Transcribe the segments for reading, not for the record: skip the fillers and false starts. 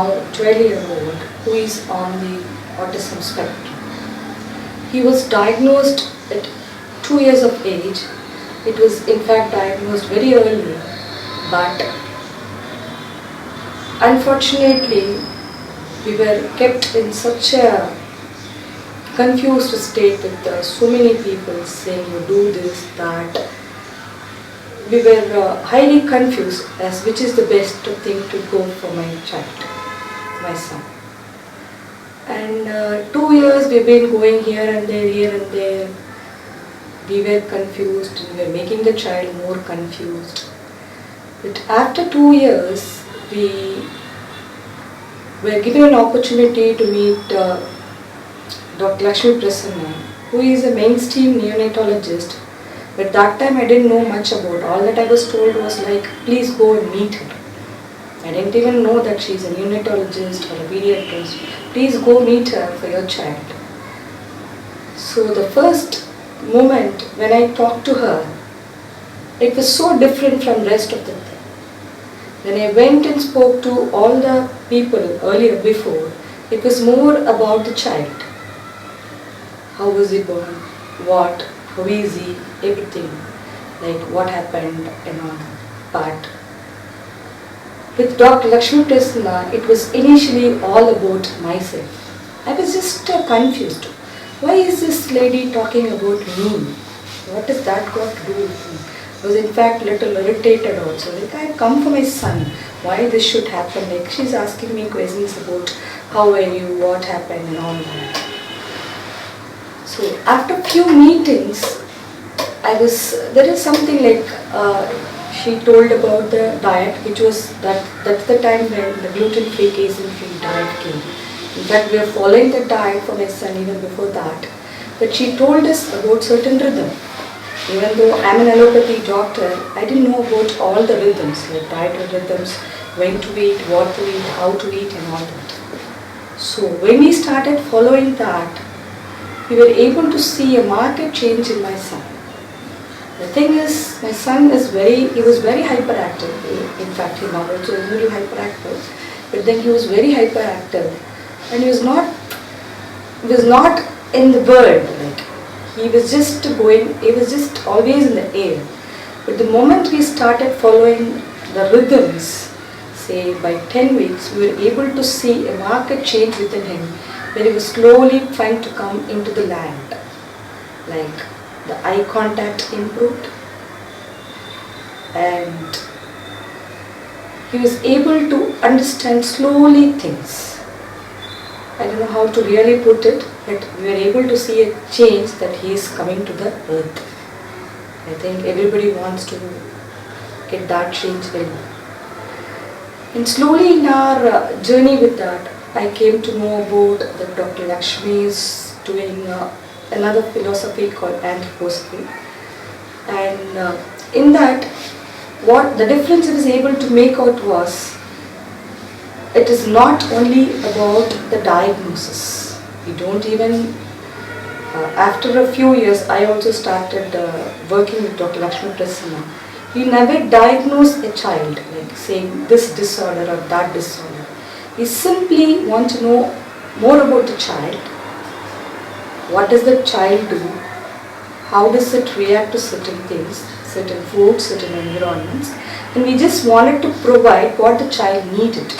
now 12-year-old who is on the autism spectrum. He was diagnosed at 2 years of age. It was in fact diagnosed very early, but unfortunately we were kept in such a confused state with so many people saying you do this, that. We were highly confused as which is the best thing to go for my child, my son. And 2 years we've been going here and there. We were confused, we were making the child more confused. But after 2 years, we were given an opportunity to meet Dr. Lakshmi Prasanna, who is a mainstream neonatologist. But that time I didn't know much about. All that I was told was like, please go and meet her. I didn't even know that she's a neonatologist or a pediatrician. Please go meet her for your child. So the first moment when I talked to her, it was so different from the rest of the thing. When I went and spoke to all the people earlier before, it was more about the child. How was he born? What? How is he? Everything. Like what happened and all that. But with Dr. Lakshmi Prasanna, it was initially all about myself. I was just confused. Why is this lady talking about me? What has that got to do with me? I was in fact a little irritated also. Like I come for my son. Why this should happen? Like she's asking me questions about how are you, what happened and all that. So after few meetings, there is something like she told about the diet, which was that's the time when the gluten-free, casein-free diet came. In fact, we are following the diet for my son even before that. But she told us about certain rhythm. Even though I'm an allopathy doctor, I didn't know about all the rhythms, like dietary rhythms, when to eat, what to eat, how to eat and all that. So when we started following that, we were able to see a marked change in my son. The thing is, my son he was very hyperactive. In fact, he now also is a little hyperactive. But then he was very hyperactive, and he was not in the world. Like he was just always in the air. But the moment we started following the rhythms, say by 10 weeks, we were able to see a marked change within him, where he was slowly trying to come into the land. Like the eye contact improved, and he was able to understand slowly things. I don't know how to really put it, but we were able to see a change that he is coming to the earth. I think everybody wants to get that change very well. And slowly in our journey with that, I came to know about that Dr. Lakshmi is doing another philosophy called anthroposophy. And in that, what the difference I was able to make out was, it is not only about the diagnosis. We don't even, after a few years, I also started working with Dr. Lakshmi Prasanna. We never diagnose a child, like saying this disorder or that disorder. We simply want to know more about the child. What does the child do? How does it react to certain things, certain foods, certain environments? And we just wanted to provide what the child needed.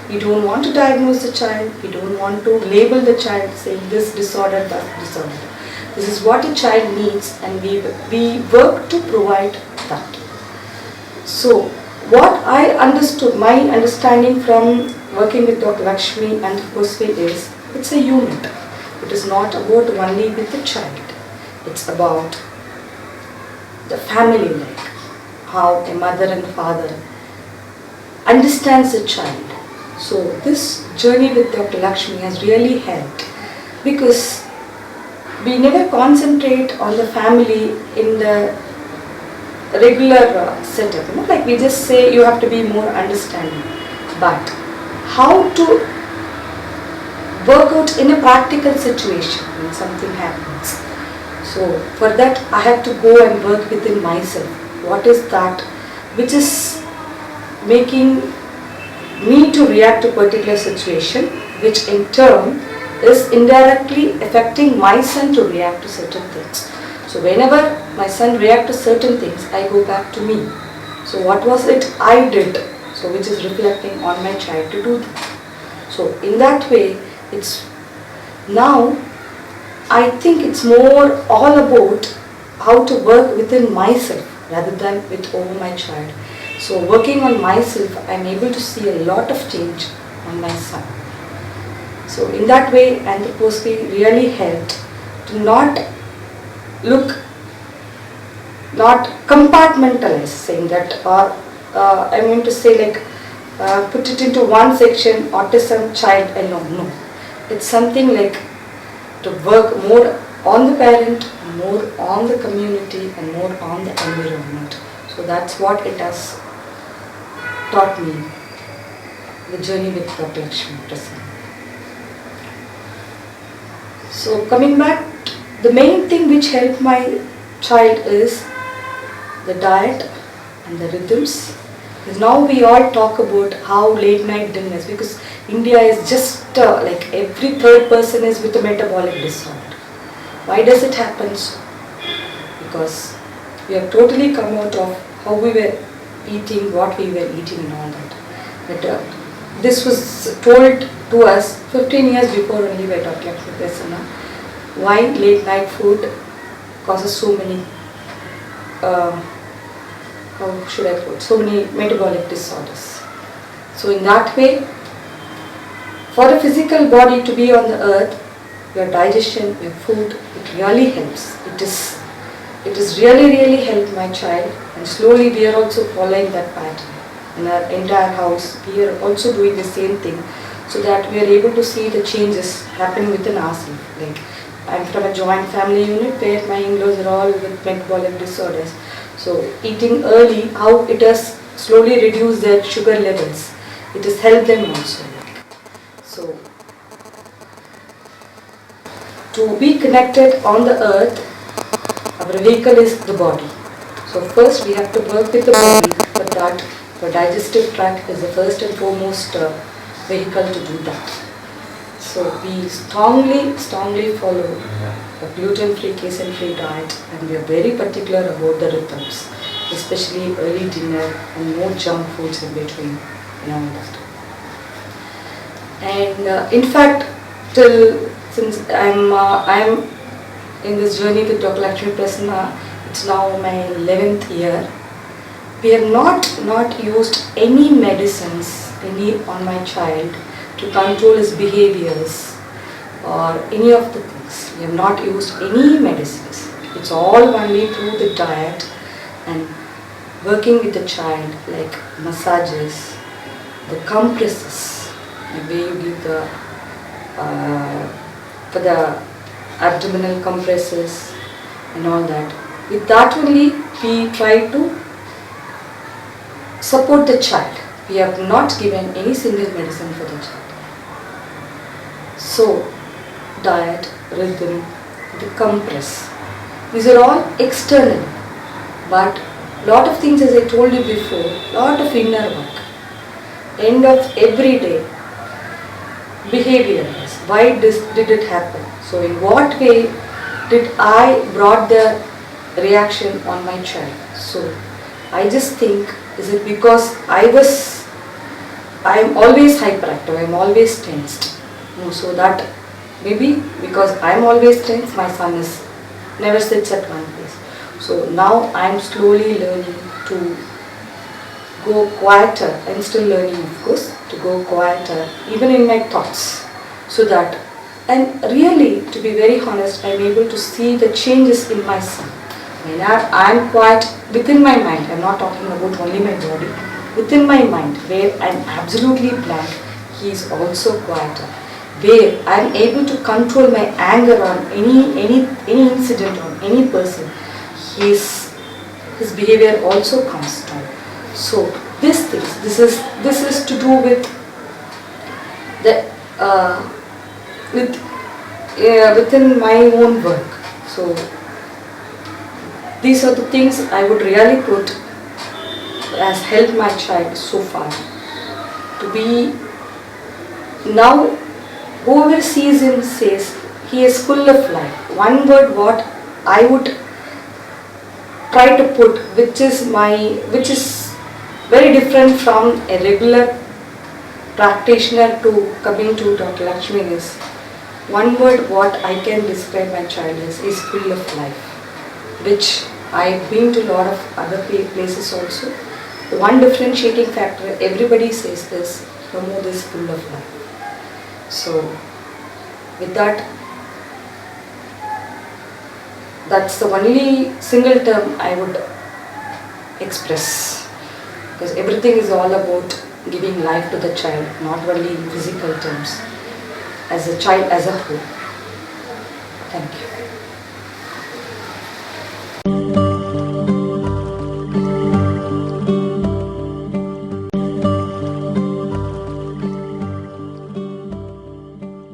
We don't want to diagnose the child. We don't want to label the child saying this disorder, that disorder. This is what a child needs, and we work to provide that. So what I understood, my understanding from working with Dr. Lakshmi and Anthroposophy is, it's a unit. It is not about only with the child. It's about the family, like how a mother and father understands the child. So this journey with Dr. Lakshmi has really helped, because we never concentrate on the family in the regular setup. Like we just say you have to be more understanding. But how to work out in a practical situation when something happens. So for that I had to go and work within myself. What is that which is making me to react to particular situation, which in turn is indirectly affecting my son to react to certain things. So whenever my son reacts to certain things, I go back to me. So what was it I did? So which is reflecting on my child to do that. So in that way, it's now I think it's more all about how to work within myself rather than with over my child. So working on myself, I'm able to see a lot of change on my son. So in that way, anthroposophy really helped to not compartmentalize, saying that, or I mean to say like put it into one section, autism, child alone. No, it's something like to work more on the parent, more on the community, and more on the environment. So that's what it has taught me, the journey with Dr. Lakshmi Prasanna. So coming back, the main thing which helped my child is the diet and the rhythms. Because now we all talk about how late night dinners, because India is just like every third person is with a metabolic disorder. Why does it happen so? Because we have totally come out of how we were eating, what we were eating and all that. But this was told to us 15 years before only by Dr. Lakshmi Prasanna. Why late night food causes so many, how should I put, so many metabolic disorders. So in that way, for a physical body to be on the earth, your digestion, your food, it really helps. It is really helped my child, and slowly we are also following that pattern. In our entire house, we are also doing the same thing, so that we are able to see the changes happening within ourselves. Like, I'm from a joint family unit where my in-laws are all with metabolic disorders. So eating early, how it has slowly reduced their sugar levels. It has helped them also. So to be connected on the earth, our vehicle is the body. So first we have to work with the body, but that the digestive tract is the first and foremost vehicle to do that. So we strongly follow a gluten-free, casein-free diet, and we are very particular about the rhythms, especially early dinner and no junk foods in between and all that. And in fact, since I'm in this journey with Dr. Lakshmi Prasanna, it's now my 11th year. We have not used any medicines on my child to control his behaviors or any of the things. We have not used any medicines. It's all only through the diet and working with the child, like massages, the compresses, the way you give the for the abdominal compresses and all that. With that only we try to support the child. We have not given any single medicine for the child. So, diet, rhythm, the compress, these are all external, but lot of things, as I told you before, lot of inner work. End of every day, behavior is, why did it happen? So in what way did I brought the reaction on my child? So I just think, is it because I am always hyperactive, I am always tensed? No, so that maybe because I am always tense, my son never sits at one place. So now I am slowly learning to go quieter. I am still learning, of course, to go quieter even in my thoughts. So that, and really, to be very honest, I am able to see the changes in my son. When I am quiet within my mind, I am not talking about only my body, within my mind, where I am absolutely blank, he is also quieter. Where I am able to control my anger on any incident, on any person, his behavior also comes down. So this is to do with the within my own work. So these are the things I would really put as help my child so far to to be, now whoever sees him says he is full of life. One word what I would try to put, which is very different from a regular practitioner to coming to Dr. Lakshmi, is one word what I can describe my child is full of life, which I've been to a lot of other places also. The one differentiating factor, everybody says this, Pramod is full of life. So with that, that's the only single term I would express, because everything is all about giving life to the child, not only in physical terms, as a child as a whole. Thank you.